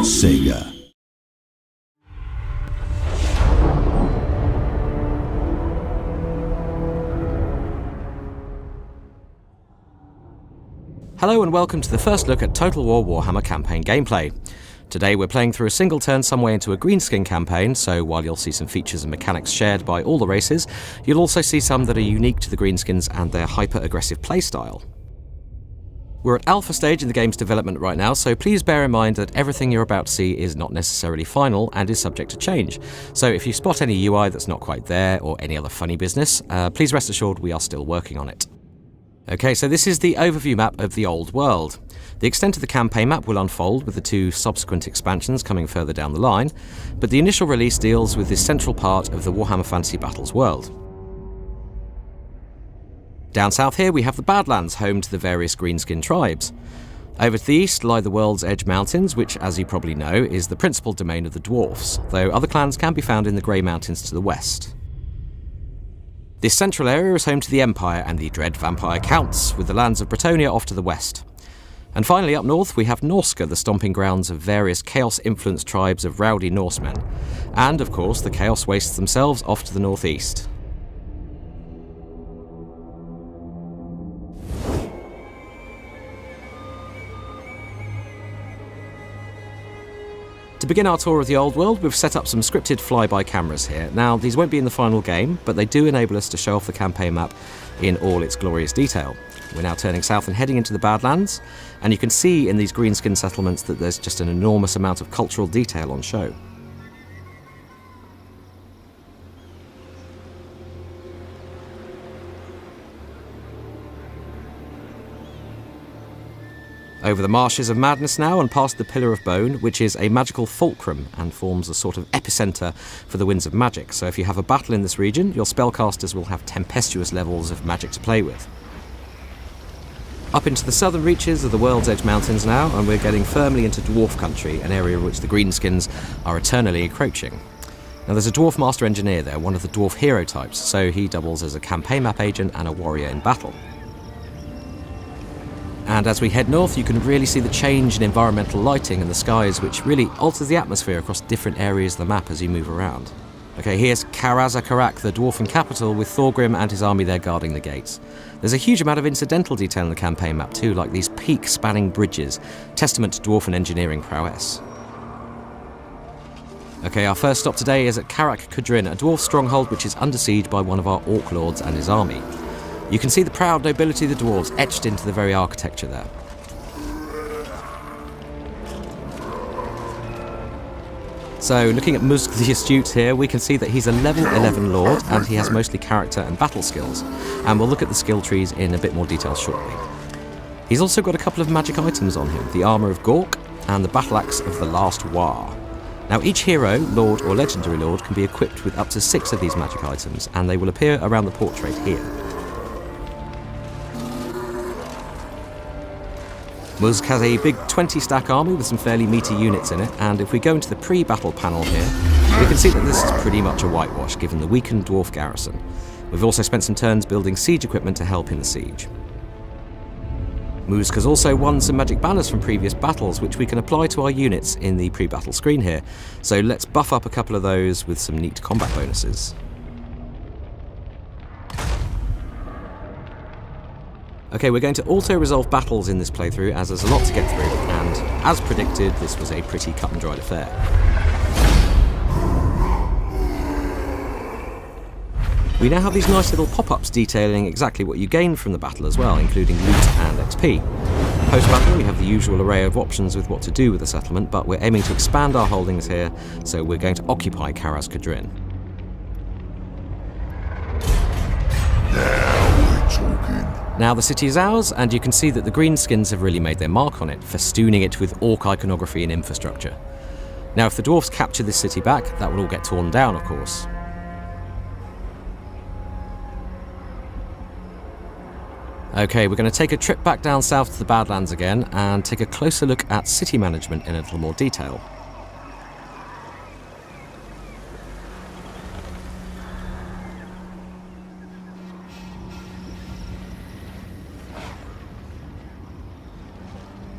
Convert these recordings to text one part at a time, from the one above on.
SEGA. Hello and welcome to the first look at Total War Warhammer campaign gameplay. Today we're playing through a single turn some way into a greenskin campaign, so while you'll see some features and mechanics shared by all the races, you'll also see some that are unique to the greenskins and their hyper-aggressive playstyle. We're at alpha stage in the game's development right now, so please bear in mind that everything you're about to see is not necessarily final and is subject to change. So if you spot any UI that's not quite there or any other funny business, please rest assured we are still working on it. Okay, so this is the overview map of the old world. The extent of the campaign map will unfold with the two subsequent expansions coming further down the line, but the initial release deals with this central part of the Warhammer Fantasy Battles world. Down south here we have the Badlands, home to the various greenskin tribes. Over to the east lie the World's Edge Mountains, which, as you probably know, is the principal domain of the dwarfs, though other clans can be found in the Grey Mountains to the west. This central area is home to the Empire and the dread vampire counts, with the lands of Bretonnia off to the west. And finally up north we have Norska, the stomping grounds of various chaos-influenced tribes of rowdy Norsemen. And of course the Chaos Wastes themselves off to the northeast. To begin our tour of the old world, we've set up some scripted flyby cameras here. Now, these won't be in the final game, but they do enable us to show off the campaign map in all its glorious detail. We're now turning south and heading into the Badlands, and you can see in these greenskin settlements that there's just an enormous amount of cultural detail on show. Over the marshes of madness now and past the Pillar of Bone, which is a magical fulcrum and forms a sort of epicentre for the winds of magic. So if you have a battle in this region, your spellcasters will have tempestuous levels of magic to play with. Up into the southern reaches of the World's Edge Mountains now, and we're getting firmly into dwarf country, an area in which the greenskins are eternally encroaching. Now there's a dwarf master engineer there, one of the dwarf hero types, so he doubles as a campaign map agent and a warrior in battle. And as we head north, you can really see the change in environmental lighting in the skies, which really alters the atmosphere across different areas of the map as you move around. Okay, here's Karazakarak, the dwarfen capital, with Thorgrim and his army there guarding the gates. There's a huge amount of incidental detail in the campaign map too, like these peak-spanning bridges, testament to dwarfen engineering prowess. Okay, our first stop today is at Karak Kudrin, a dwarf stronghold which is under siege by one of our orc lords and his army. You can see the proud nobility of the dwarves etched into the very architecture there. So, looking at Musk the Astute here, we can see that he's a level 11 lord and he has mostly character and battle skills. And we'll look at the skill trees in a bit more detail shortly. He's also got a couple of magic items on him, the Armour of Gork and the Battle Axe of the Last War. Now each hero, lord or legendary lord, can be equipped with up to 6 of these magic items, and they will appear around the portrait here. Musk has a big 20-stack army with some fairly meaty units in it, and if we go into the pre-battle panel here, we can see that this is pretty much a whitewash given the weakened dwarf garrison. We've also spent some turns building siege equipment to help in the siege. Musk has also won some magic banners from previous battles, which we can apply to our units in the pre-battle screen here, so let's buff up a couple of those with some neat combat bonuses. Okay, we're going to auto-resolve battles in this playthrough as there's a lot to get through, and as predicted, this was a pretty cut-and-dried affair. We now have these nice little pop-ups detailing exactly what you gain from the battle as well, including loot and XP. Post-battle, we have the usual array of options with what to do with the settlement, but we're aiming to expand our holdings here, so we're going to occupy Karaz Kudrin. Now the city is ours, and you can see that the greenskins have really made their mark on it, festooning it with orc iconography and infrastructure. Now if the dwarfs capture this city back, that will all get torn down, of course. Okay, we're going to take a trip back down south to the Badlands again, and take a closer look at city management in a little more detail.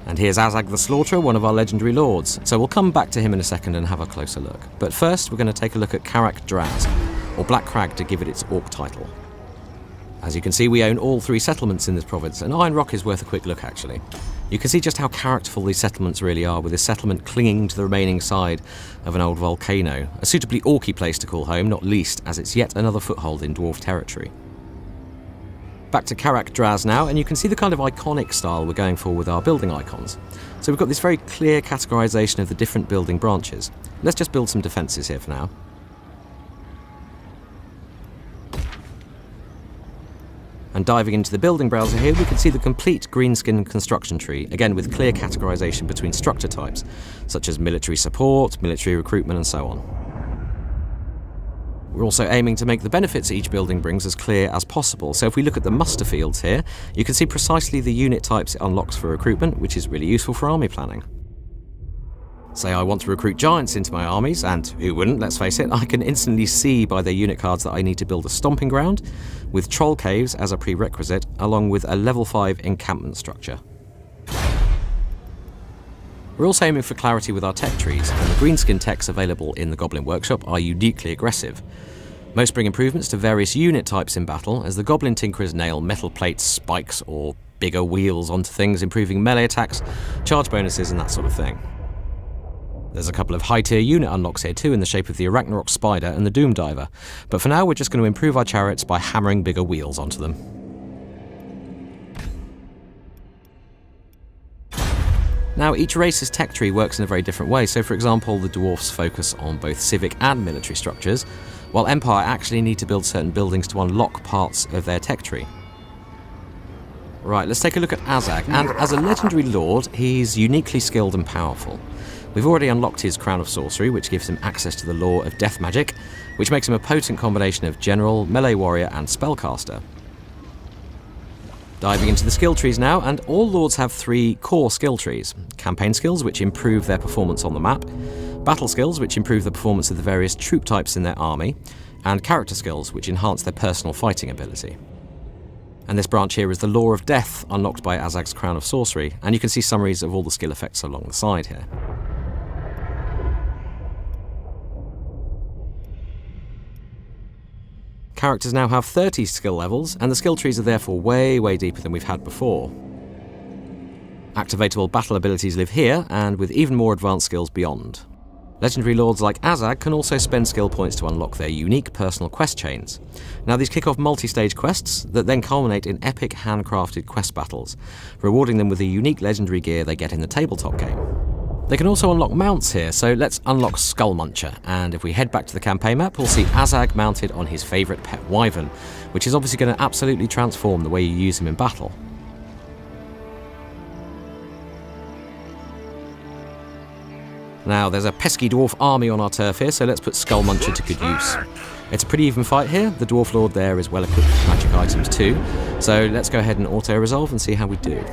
And here's Azag the Slaughterer, one of our legendary lords, so we'll come back to him in a second and have a closer look. But first we're going to take a look at Karak Draz, or Black Crag to give it its orc title. As you can see, we own all 3 settlements in this province, and Iron Rock is worth a quick look actually. You can see just how characterful these settlements really are, with this settlement clinging to the remaining side of an old volcano, a suitably orky place to call home, not least as it's yet another foothold in dwarf territory. Back to Karak Draz now, and you can see the kind of iconic style we're going for with our building icons. So we've got this very clear categorization of the different building branches. Let's just build some defences here for now. And diving into the building browser here, we can see the complete greenskin construction tree, again with clear categorization between structure types, such as military support, military recruitment, and so on. We're also aiming to make the benefits each building brings as clear as possible, so if we look at the muster fields here, you can see precisely the unit types it unlocks for recruitment, which is really useful for army planning. Say I want to recruit giants into my armies, and who wouldn't, let's face it, I can instantly see by their unit cards that I need to build a stomping ground, with troll caves as a prerequisite, along with a level 5 encampment structure. We're also aiming for clarity with our tech trees, and the greenskin techs available in the Goblin Workshop are uniquely aggressive. Most bring improvements to various unit types in battle, as the Goblin Tinkerers nail metal plates, spikes, or bigger wheels onto things, improving melee attacks, charge bonuses, and that sort of thing. There's a couple of high-tier unit unlocks here too, in the shape of the Arachnarok Spider and the Doom Diver, but for now we're just going to improve our chariots by hammering bigger wheels onto them. Now, each race's tech tree works in a very different way, so for example, the Dwarfs focus on both civic and military structures, while Empire actually need to build certain buildings to unlock parts of their tech tree. Right, let's take a look at Azag, and as a legendary lord, he's uniquely skilled and powerful. We've already unlocked his Crown of Sorcery, which gives him access to the law of death magic, which makes him a potent combination of general, melee warrior, and spellcaster. Diving into the skill trees now, and all lords have 3 core skill trees. Campaign skills, which improve their performance on the map, battle skills, which improve the performance of the various troop types in their army, and character skills, which enhance their personal fighting ability. And this branch here is the Law of Death, unlocked by Azag's Crown of Sorcery, and you can see summaries of all the skill effects along the side here. Characters now have 30 skill levels, and the skill trees are therefore way deeper than we've had before. Activatable battle abilities live here, and with even more advanced skills beyond. Legendary lords like Azag can also spend skill points to unlock their unique personal quest chains. Now these kick off multi-stage quests that then culminate in epic handcrafted quest battles, rewarding them with the unique legendary gear they get in the tabletop game. They can also unlock mounts here, so let's unlock Skull Muncher, and if we head back to the campaign map, we'll see Azag mounted on his favourite pet wyvern, which is obviously going to absolutely transform the way you use him in battle. Now, there's a pesky dwarf army on our turf here, so let's put Skull Muncher to good use. It's a pretty even fight here. The dwarf lord there is well equipped with magic items too, so let's go ahead and auto-resolve and see how we do.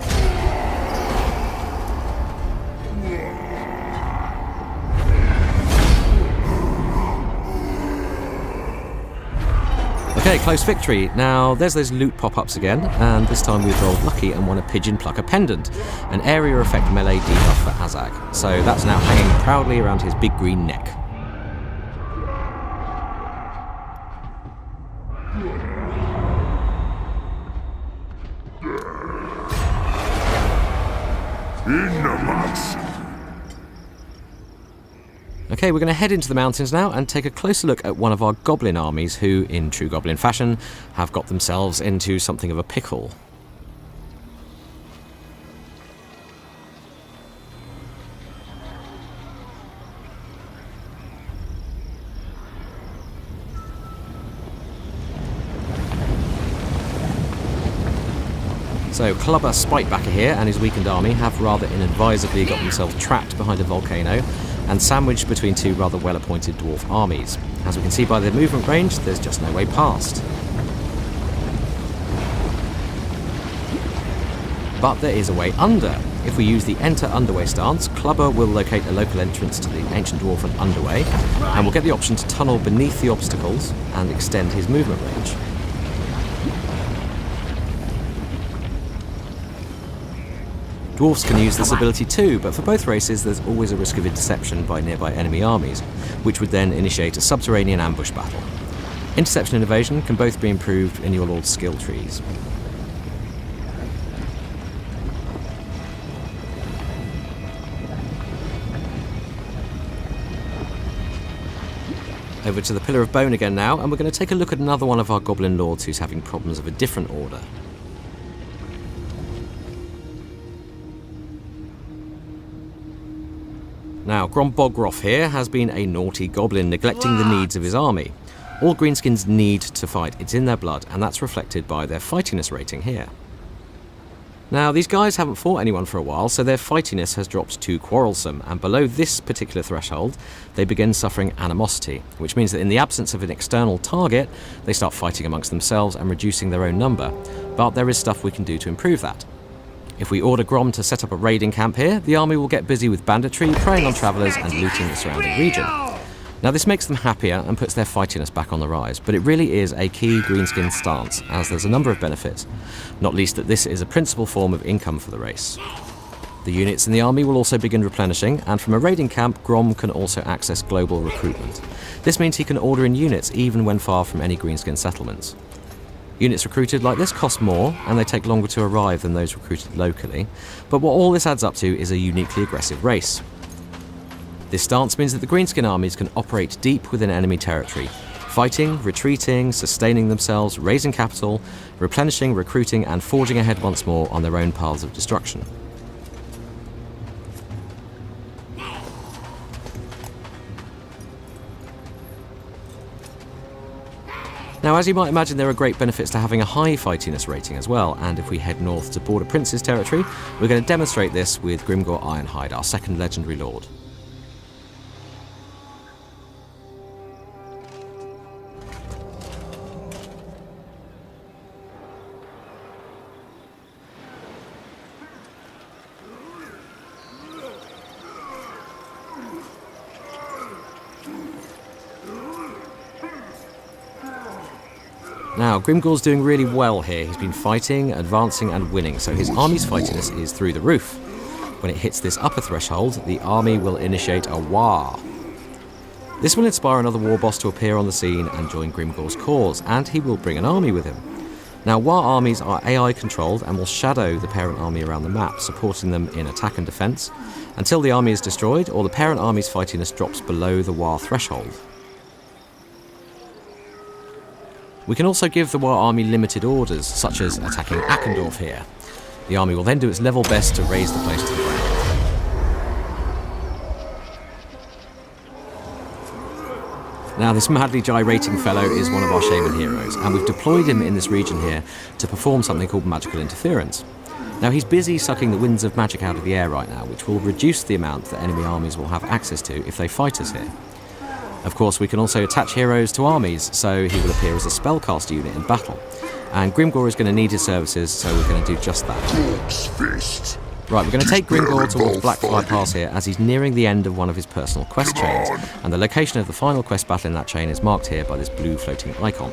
Okay, close victory. Now, there's those loot pop-ups again, and this time we've rolled lucky and won a Pigeon Plucker Pendant, an area effect melee debuff for Azag. So that's now hanging proudly around his big green neck. Okay, we're going to head into the mountains now and take a closer look at one of our goblin armies who, in true goblin fashion, have got themselves into something of a pickle. So Clubber Spitebacker here and his weakened army have rather inadvisably got themselves trapped behind a volcano and sandwiched between 2 rather well-appointed dwarf armies. As we can see by their movement range, there's just no way past. But there is a way under. If we use the Enter Underway stance, Clubber will locate a local entrance to the Ancient Dwarfen Underway, and will get the option to tunnel beneath the obstacles and extend his movement range. Dwarfs can use this ability too, but for both races there's always a risk of interception by nearby enemy armies, which would then initiate a subterranean ambush battle. Interception and evasion can both be improved in your Lord's skill trees. Over to the Pillar of Bone again now, and we're going to take a look at another one of our Goblin Lords who's having problems of a different order. Now, Grombogroff here has been a naughty goblin, neglecting the needs of his army. All greenskins need to fight, it's in their blood, and that's reflected by their fightiness rating here. Now, these guys haven't fought anyone for a while, so their fightiness has dropped to quarrelsome, and below this particular threshold, they begin suffering animosity, which means that in the absence of an external target, they start fighting amongst themselves and reducing their own number. But there is stuff we can do to improve that. If we order Grom to set up a raiding camp here, the army will get busy with banditry, preying on travellers and looting the surrounding region. Now this makes them happier and puts their fightiness back on the rise, but it really is a key greenskin stance, as there's a number of benefits, not least that this is a principal form of income for the race. The units in the army will also begin replenishing, and from a raiding camp, Grom can also access global recruitment. This means he can order in units even when far from any greenskin settlements. Units recruited like this cost more, and they take longer to arrive than those recruited locally, but what all this adds up to is a uniquely aggressive race. This stance means that the greenskin armies can operate deep within enemy territory, fighting, retreating, sustaining themselves, raising capital, replenishing, recruiting and forging ahead once more on their own paths of destruction. Now, as you might imagine, there are great benefits to having a high fightiness rating as well, and if we head north to Border Prince's territory, we're going to demonstrate this with Grimgor Ironhide, our second legendary lord. Now, Grimgor's doing really well here. He's been fighting, advancing and winning, so his army's fightiness is through the roof. When it hits this upper threshold, the army will initiate a war. This will inspire another war boss to appear on the scene and join Grimgor's cause, and he will bring an army with him. Now, war armies are AI controlled and will shadow the parent army around the map, supporting them in attack and defense, until the army is destroyed or the parent army's fightiness drops below the war threshold. We can also give the war army limited orders, such as attacking Ackendorf here. The army will then do its level best to raise the place to the ground. Now, this madly gyrating fellow is one of our shaman heroes, and we've deployed him in this region here to perform something called magical interference. Now, he's busy sucking the winds of magic out of the air right now, which will reduce the amount that enemy armies will have access to if they fight us here. Of course, we can also attach heroes to armies, so he will appear as a spellcast unit in battle. And Grimgor is going to need his services, so we're going to do just that. Right, we're going to take Grimgor towards Blackfire Pass here, as he's nearing the end of one of his personal quest chains, and the location of the final quest battle in that chain is marked here by this blue floating icon.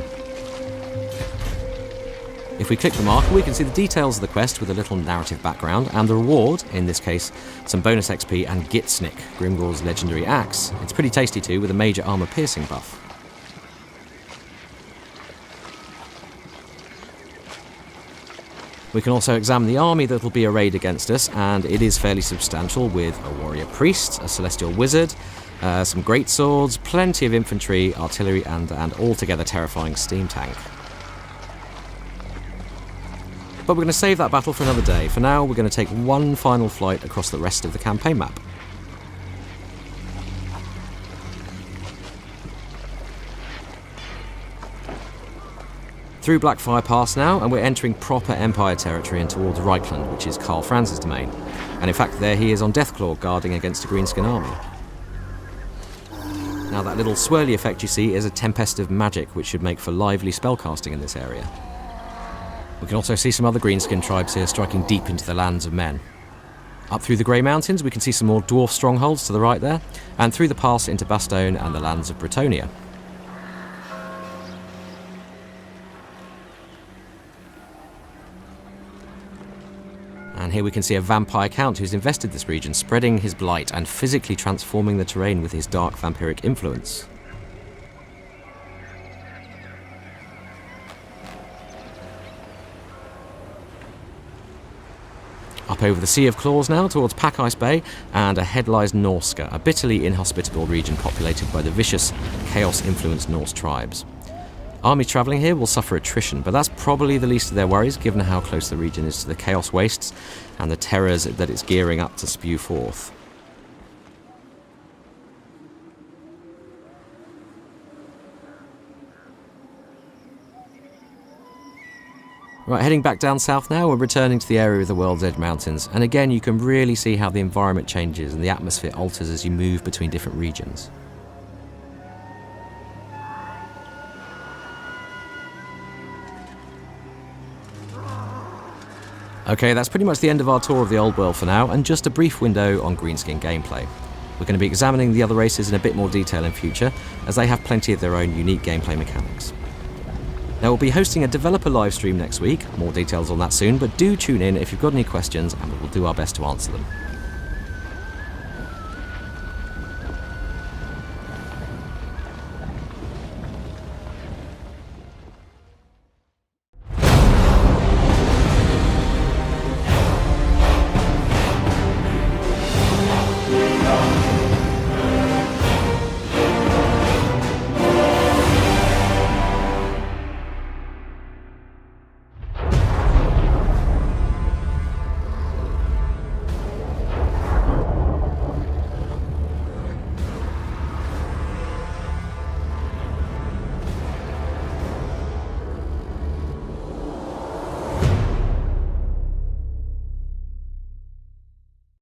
If we click the marker, we can see the details of the quest with a little narrative background, and the reward, in this case, some bonus XP and Gitsnik, Grimgor's legendary axe. It's pretty tasty too, with a major armor piercing buff. We can also examine the army that will be arrayed against us, and it is fairly substantial, with a warrior priest, a celestial wizard, some great swords, plenty of infantry, artillery, and altogether terrifying steam tank. But we're going to save that battle for another day. For now, we're going to take one final flight across the rest of the campaign map. Through Blackfire Pass now, and we're entering proper Empire territory and towards Reichland, which is Karl Franz's domain. And in fact, there he is on Deathclaw, guarding against a greenskin army. Now, that little swirly effect you see is a tempest of magic, which should make for lively spellcasting in this area. We can also see some other greenskin tribes here striking deep into the lands of men. Up through the Grey Mountains we can see some more dwarf strongholds to the right there, and through the pass into Bastogne and the lands of Bretonnia. And here we can see a vampire count who's invested this region, spreading his blight and physically transforming the terrain with his dark vampiric influence. Up over the Sea of Claws now, towards Pack Ice Bay, and ahead lies Norska, a bitterly inhospitable region populated by the vicious, chaos-influenced Norse tribes. Armies travelling here will suffer attrition, but that's probably the least of their worries, given how close the region is to the Chaos Wastes and the terrors that it's gearing up to spew forth. Right, heading back down south now, we're returning to the area of the World's Edge Mountains, and again you can really see how the environment changes and the atmosphere alters as you move between different regions. Okay, that's pretty much the end of our tour of the old world for now, and just a brief window on Greenskin gameplay. We're going to be examining the other races in a bit more detail in future, as they have plenty of their own unique gameplay mechanics. Now, we'll be hosting a developer live stream next week, more details on that soon, but do tune in if you've got any questions and we will do our best to answer them.